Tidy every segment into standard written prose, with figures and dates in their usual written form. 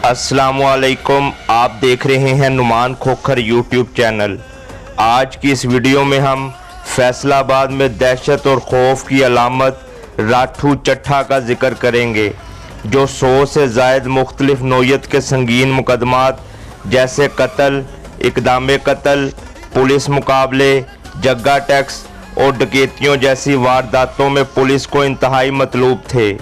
अस्सलामुअलैकुम, आप देख रहे हैं नुमान खोखर यूट्यूब चैनल। आज की इस वीडियो में हम फैसलाबाद में दहशत और खौफ की अलामत राठू चट्ठा का जिक्र करेंगे, जो 100 से ज़ायद मुख्तलिफ नौयत के संगीन मुकदमात जैसे कत्ल, इक़दाम कत्ल, पुलिस मुकाबले, जग्गा टैक्स और डकैतियों जैसी वारदातों में पुलिस को इंतहाई मतलूब थे।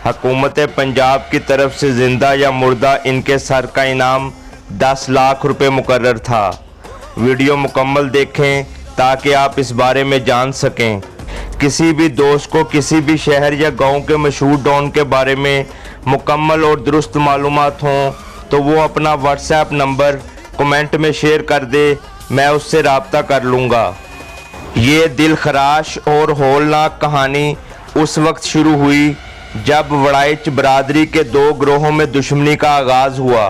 हुकूमत पंजाब की तरफ से ज़िंदा या मुर्दा इनके सर का इनाम 10 लाख रुपए मुकर्रर था। वीडियो मुकम्मल देखें ताकि आप इस बारे में जान सकें। किसी भी दोस्त को किसी भी शहर या गांव के मशहूर डॉन के बारे में मुकम्मल और दुरुस्त मालूमात हों तो वो अपना व्हाट्सएप नंबर कमेंट में शेयर कर दे, मैं उससे रब्ता कर लूँगा। ये दिल खराश और हौलनाक कहानी उस वक्त शुरू हुई जब वड़ाइच बरादरी के 2 ग्रोहों में दुश्मनी का आगाज़ हुआ।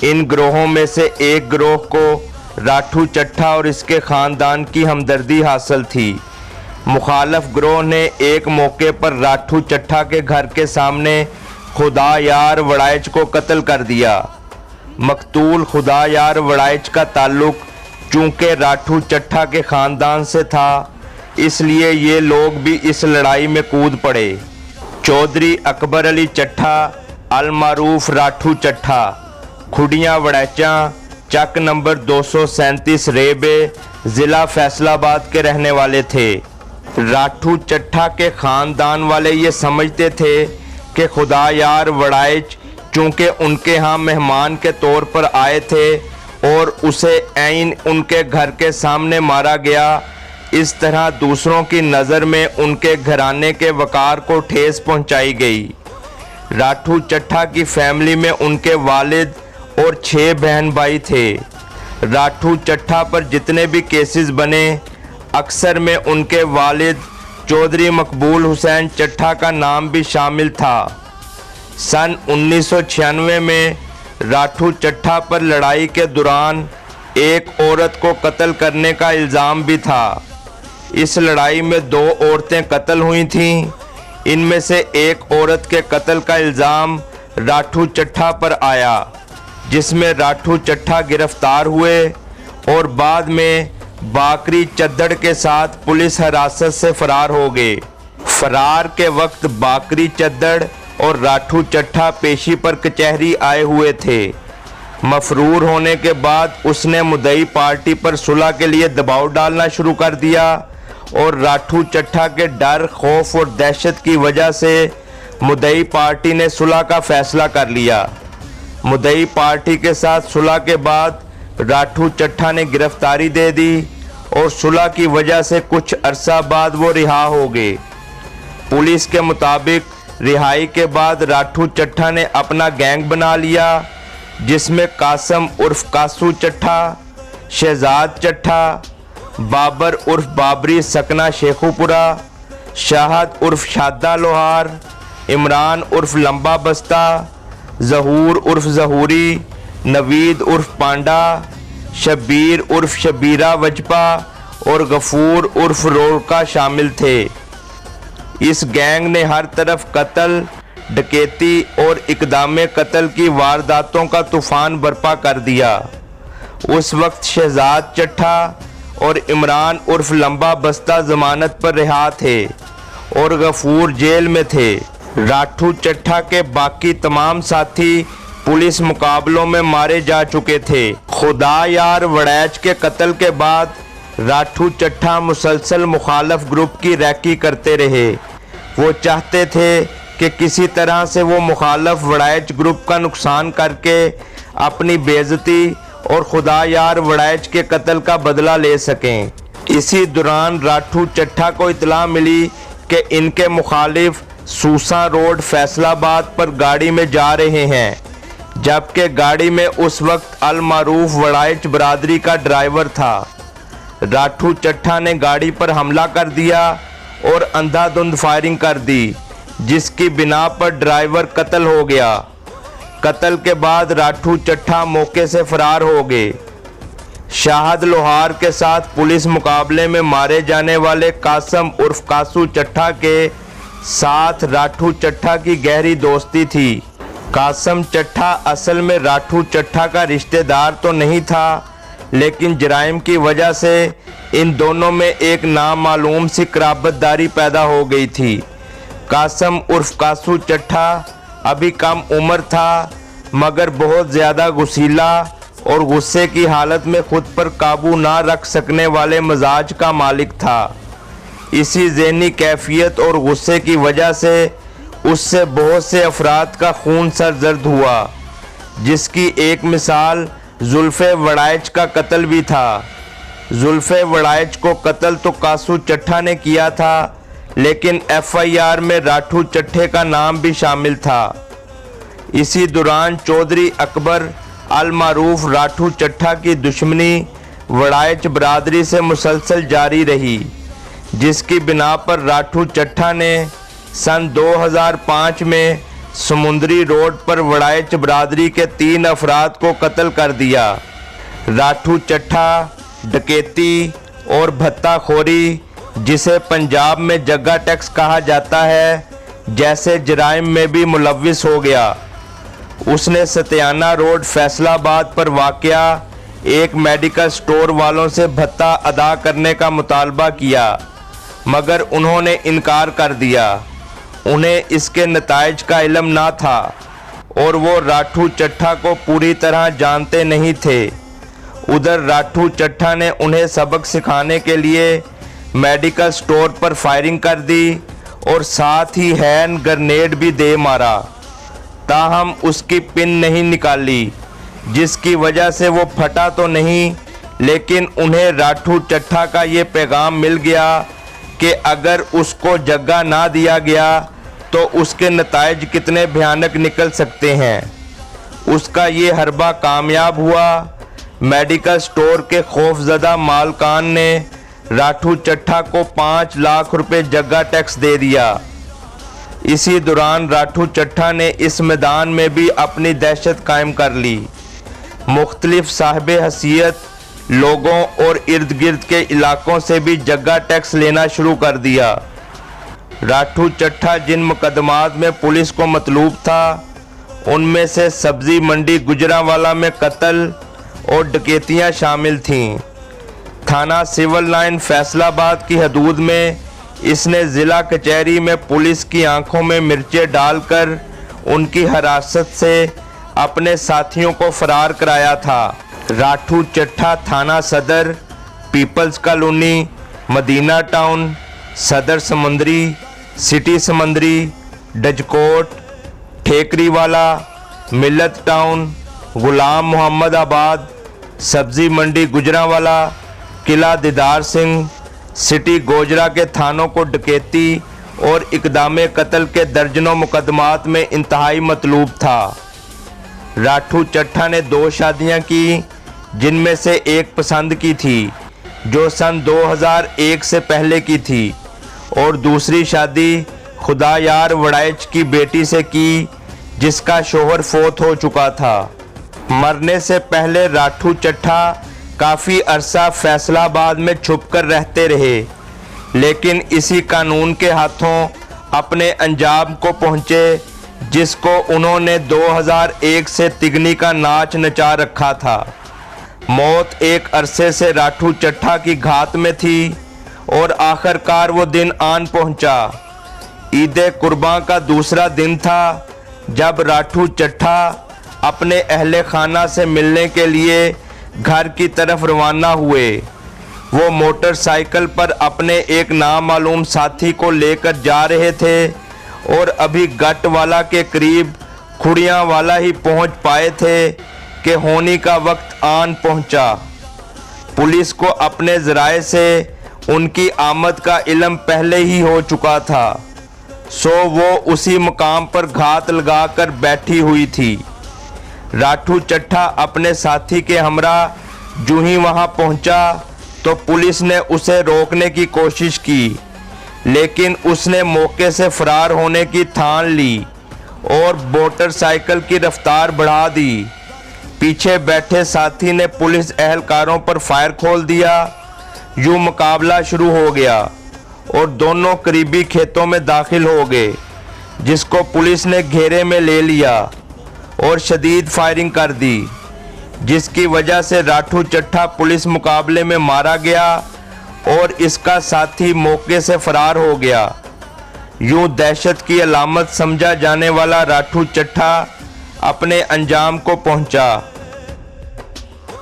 इन ग्रोहों में से एक ग्रोह को राठू चट्ठा और इसके ख़ानदान की हमदर्दी हासिल थी। मुखालफ ग्रोह ने एक मौके पर राठू चट्ठा के घर के सामने खुदा यार वड़ाइच को कत्ल कर दिया। मकतूल खुदा यार वड़ाइच का ताल्लुक चूँकि राठू चट्ठा के ख़ानदान से था, इसलिए ये लोग भी इस लड़ाई में कूद पड़े। चौधरी अकबर अली चट्ठा अलमारूफ राठू चट्ठा खुडियाँ वड़ैचा चक नंबर 237 रेबे ज़िला फैसलाबाद के रहने वाले थे। राठू चट्ठा के ख़ानदान वाले ये समझते थे कि खुदा यार वड़ाइच चूँकि उनके यहाँ मेहमान के तौर पर आए थे और उसे ऐन उनके घर के सामने मारा गया, इस तरह दूसरों की नज़र में उनके घराने के वक़ार को ठेस पहुंचाई गई। राठू चट्ठा की फैमिली में उनके वालिद और 6 बहन भाई थे। राठू चट्ठा पर जितने भी केसेस बने, अक्सर में उनके वालिद चौधरी मकबूल हुसैन चट्ठा का नाम भी शामिल था। सन 1996 में राठू चट्ठा पर लड़ाई के दौरान एक औरत को कत्ल करने का इल्ज़ाम भी था। इस लड़ाई में 2 औरतें कत्ल हुई थीं। इनमें से एक औरत के कत्ल का इल्ज़ाम राठू चट्ठा पर आया, जिसमें राठू चट्ठा गिरफ्तार हुए और बाद में बाकरी चद्दड़ के साथ पुलिस हिरासत से फरार हो गए। फरार के वक्त बाकरी चद्दड़ और राठू चट्ठा पेशी पर कचहरी आए हुए थे। मफरूर होने के बाद उसने मुद्दई पार्टी पर सुलह के लिए दबाव डालना शुरू कर दिया और राठू चट्ठा के डर, खौफ और दहशत की वजह से मुद्दई पार्टी ने सुलह का फैसला कर लिया। मुद्दई पार्टी के साथ सुलह के बाद राठू चट्ठा ने गिरफ्तारी दे दी और सुलह की वजह से कुछ अरसा बाद वो रिहा हो गए। पुलिस के मुताबिक रिहाई के बाद राठू चट्ठा ने अपना गैंग बना लिया, जिसमें कासम उर्फ कासू चट्ठा, शहजाद चट्ठा, बाबर उर्फ बाबरी सकना शेखुपुरा, शाहद उर्फ शादा लोहार, इमरान उर्फ लंबा बस्ता, जहूर उर्फ जहूरी, नवीद उर्फ पांडा, शब्बीर उर्फ शबीरा वजपा और गफूर उर्फ रोड़का शामिल थे। इस गैंग ने हर तरफ कत्ल, डकैती और इक़दाम कत्ल की वारदातों का तूफ़ान बर्पा कर दिया। उस वक्त शहजाद चट्ठा और इमरान उर्फ लंबा बस्ता ज़मानत पर रिहा थे और गफूर जेल में थे। राठू चट्ठा के बाकी तमाम साथी पुलिस मुकाबलों में मारे जा चुके थे। खुदा यार वड़ैच के कत्ल के बाद राठू चट्ठा मुसलसल मुखालफ ग्रुप की रैकी करते रहे। वो चाहते थे कि किसी तरह से वो मुखालफ वड़ैच ग्रुप का नुकसान करके अपनी बेइज्जती और खुदा यार वड़ैच के कत्ल का बदला ले सकें। इसी दौरान राठू चट्ठा को इतला मिली कि इनके मुखालिफ सूसा रोड फैसलाबाद पर गाड़ी में जा रहे हैं, जबकि गाड़ी में उस वक्त अलमारूफ वड़ाइच बरादरी का ड्राइवर था। राठू चट्ठा ने गाड़ी पर हमला कर दिया और अंधाधुंध फायरिंग कर दी, जिसकी बिना पर ड्राइवर कत्ल हो गया। कत्ल के बाद राठू चट्ठा मौके से फरार हो गए। शाहद लोहार के साथ पुलिस मुकाबले में मारे जाने वाले कासम उर्फ कासू चट्ठा के साथ राठू चट्ठा की गहरी दोस्ती थी। कासम चट्ठा असल में राठू चट्ठा का रिश्तेदार तो नहीं था, लेकिन जराइम की वजह से इन दोनों में एक नामालूम सी कराबतदारी पैदा हो गई थी। कासम उर्फ कासू चट्ठा अभी कम उम्र था, मगर बहुत ज़्यादा गुस्सीला और गुस्से की हालत में खुद पर काबू ना रख सकने वाले मिजाज का मालिक था। इसी ज़हनी कैफियत और गुस्से की वजह से उससे बहुत से अफराद का खून सरजर्द हुआ, जिसकी एक मिसाल जुल्फ़े वड़ाइच का कत्ल भी था। जुल्फ़े वड़ाइच को कत्ल तो कासू चट्ठा ने किया था, लेकिन FIR में राठू चट्ठे का नाम भी शामिल था। इसी दौरान चौधरी अकबर अल मारूफ राठू चट्ठा की दुश्मनी वड़ाइच बरादरी से मुसलसल जारी रही, जिसकी बिना पर राठू चट्ठा ने सन 2005 में समुंदरी रोड पर वड़ाइच बरादरी के 3 अफराद को कत्ल कर दिया। राठू चट्ठा डकैती और भत्ताखोरी, जिसे पंजाब में जग्गा टैक्स कहा जाता है, जैसे जराइम में भी मुलव्विस हो गया। उसने सत्याना रोड फैसलाबाद पर वाक़या एक मेडिकल स्टोर वालों से भत्ता अदा करने का मुतालबा किया, मगर उन्होंने इनकार कर दिया। उन्हें इसके नताइज का इल्म ना था और वो राठू चट्ठा को पूरी तरह जानते नहीं थे। उधर राठू चट्ठा ने उन्हें सबक सिखाने के लिए मेडिकल स्टोर पर फायरिंग कर दी और साथ ही हैंड ग्रेनेड भी दे मारा, ताहम उसकी पिन नहीं निकाली, जिसकी वजह से वो फटा तो नहीं, लेकिन उन्हें राठू चट्ठा का ये पैगाम मिल गया कि अगर उसको जगह ना दिया गया तो उसके नताइज कितने भयानक निकल सकते हैं। उसका ये हरबा कामयाब हुआ। मेडिकल स्टोर के खौफजदा मालकान ने राठू चट्ठा को 5 लाख रुपए जगह टैक्स दे दिया। इसी दौरान राठू चट्ठा ने इस मैदान में भी अपनी दहशत कायम कर ली। मुख्तलिफ साहिब हसीयत लोगों और इर्द गिर्द के इलाकों से भी जगह टैक्स लेना शुरू कर दिया। राठू चट्ठा जिन मुकदमात में पुलिस को मतलूब था, उनमें से सब्जी मंडी गुजरांवाला में कत्ल और डकैतियां शामिल थीं। थाना सिविल लाइन फैसलाबाद की हदूद में इसने ज़िला कचहरी में पुलिस की आंखों में मिर्चें डालकर उनकी हिरासत से अपने साथियों को फरार कराया था। राठू चट्ठा थाना सदर, पीपल्स कॉलोनी, मदीना टाउन, सदर समंदरी, सिटी समंदरी, डजकोट, ठेकरीवाला, मिल्लत टाउन, गुलाम मोहम्मद आबाद, सब्जी मंडी गुजरांवाला, किला दीदार सिंह, सिटी गोजरा के थानों को डकैती और इक़दामे कत्ल के दर्जनों मुकदमात में इंतहाई मतलूब था। राठू चट्ठा ने 2 शादियां की, जिनमें से एक पसंद की थी जो सन 2001 से पहले की थी, और दूसरी शादी खुदा यार वड़ाइच की बेटी से की, जिसका शोहर फोत हो चुका था। मरने से पहले राठू चट्ठा काफ़ी अरसा फैसलाबाद में छुपकर रहते रहे, लेकिन इसी कानून के हाथों अपने अंजाम को पहुँचे, जिसको उन्होंने 2001 से तिगनी का नाच नचा रखा था। मौत एक अरसे से राठू चट्ठा की घात में थी और आखिरकार वो दिन आन पहुंचा। ईद कुर्बान का दूसरा दिन था जब राठू चट्ठा अपने अहले खाना से मिलने के लिए घर की तरफ रवाना हुए। वो मोटरसाइकिल पर अपने एक नामालूम साथी को लेकर जा रहे थे और अभी गटवाला के करीब खुड़ियाँ वाला ही पहुँच पाए थे कि होनी का वक्त आन पहुँचा। पुलिस को अपने ज़राए से उनकी आमद का इल्म पहले ही हो चुका था, सो वो उसी मुकाम पर घात लगाकर बैठी हुई थी। राठू चट्ठा अपने साथी के हमरा जूं ही वहां पहुंचा तो पुलिस ने उसे रोकने की कोशिश की, लेकिन उसने मौके से फरार होने की ठान ली और मोटरसाइकिल की रफ्तार बढ़ा दी। पीछे बैठे साथी ने पुलिस एहलकारों पर फायर खोल दिया। यूं मुकाबला शुरू हो गया और दोनों करीबी खेतों में दाखिल हो गए, जिसको पुलिस ने घेरे में ले लिया। और शदीद फायरिंग कर दी, जिसकी वजह से राठू चट्ठा पुलिस मुकाबले में मारा गया और इसका साथी मौके से फरार हो गया। यूं दहशत की अलामत समझा जाने वाला राठू चट्ठा अपने अंजाम को पहुंचा।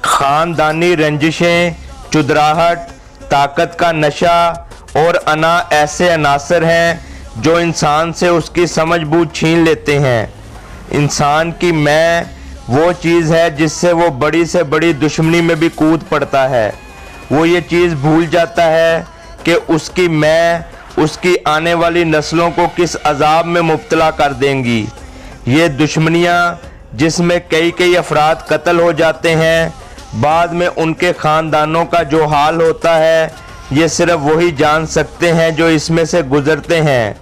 खानदानी रंजिशें, चुदराहट, ताकत का नशा और अना ऐसे अनासर हैं जो इंसान से उसकी समझ बूझ छीन लेते हैं। इंसान की मैं वो चीज़ है जिससे वो बड़ी से बड़ी दुश्मनी में भी कूद पड़ता है। वो ये चीज़ भूल जाता है कि उसकी मैं उसकी आने वाली नस्लों को किस अजाब में मुब्तला कर देंगी। ये दुश्मनियाँ जिसमें कई कई अफराद कत्ल हो जाते हैं, बाद में उनके ख़ानदानों का जो हाल होता है ये सिर्फ वही जान सकते हैं जो इसमें से गुज़रते हैं।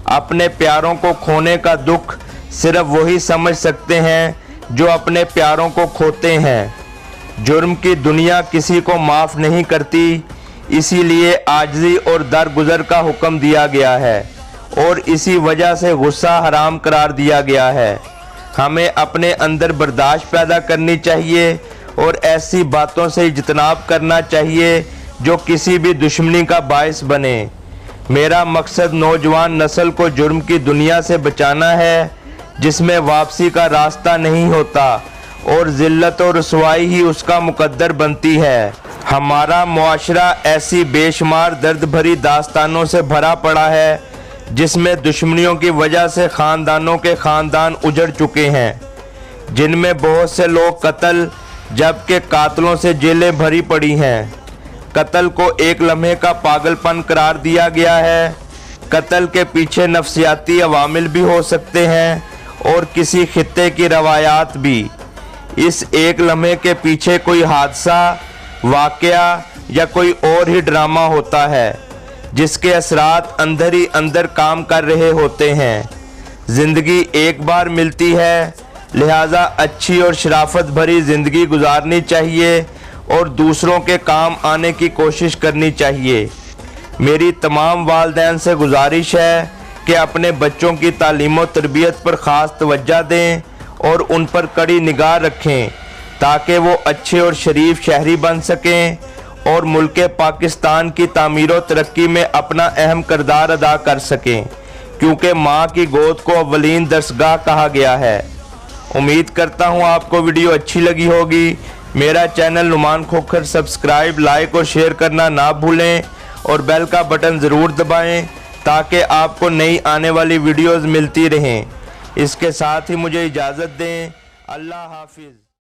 अपने प्यारों को खोने का दुख सिर्फ वही समझ सकते हैं जो अपने प्यारों को खोते हैं। जुर्म की दुनिया किसी को माफ़ नहीं करती, इसीलिए आजिज़ी और दरगुजर का हुक्म दिया गया है और इसी वजह से गुस्सा हराम करार दिया गया है। हमें अपने अंदर बर्दाश्त पैदा करनी चाहिए और ऐसी बातों से इज्तनाब करना चाहिए जो किसी भी दुश्मनी का बायस बने। मेरा मकसद नौजवान नस्ल को जुर्म की दुनिया से बचाना है जिसमें वापसी का रास्ता नहीं होता और ज़िल्लत और रुसवाई ही उसका मुकद्दर बनती है। हमारा मुआशरा ऐसी बेशुमार दर्द भरी दास्तानों से भरा पड़ा है जिसमें दुश्मनियों की वजह से ख़ानदानों के ख़ानदान उजड़ चुके हैं, जिनमें बहुत से लोग कत्ल जबकि कातलों से जेलें भरी पड़ी हैं। कत्ल को एक लम्हे का पागलपन करार दिया गया है। कत्ल के पीछे नफ्सियाती अवामिल भी हो सकते हैं और किसी खित्ते की रवायात भी। इस एक लम्हे के पीछे कोई हादसा, वाकया या कोई और ही ड्रामा होता है जिसके असरात अंदर ही अंदर काम कर रहे होते हैं। ज़िंदगी एक बार मिलती है, लिहाजा अच्छी और शराफत भरी ज़िंदगी गुजारनी चाहिए और दूसरों के काम आने की कोशिश करनी चाहिए। मेरी तमाम वालिदैन से गुजारिश है कि अपने बच्चों की तालीम व तरबियत पर ख़ास तवज्जो दें और उन पर कड़ी निगाह रखें ताकि वो अच्छे और शरीफ शहरी बन सकें और मुल्क पाकिस्तान की तामीर व तरक्की में अपना अहम किरदार अदा कर सकें, क्योंकि माँ की गोद को अव्वलीन दरसगाह कहा गया है। उम्मीद करता हूँ आपको वीडियो अच्छी लगी होगी। मेरा channel Numan Khokhar subscribe, like और शेयर करना ना भूलें और बेल का बटन ज़रूर दबाएं ताकि आपको नई आने वाली वीडियोज़ मिलती रहें। इसके साथ ही मुझे इजाज़त दें। अल्लाह हाफिज़।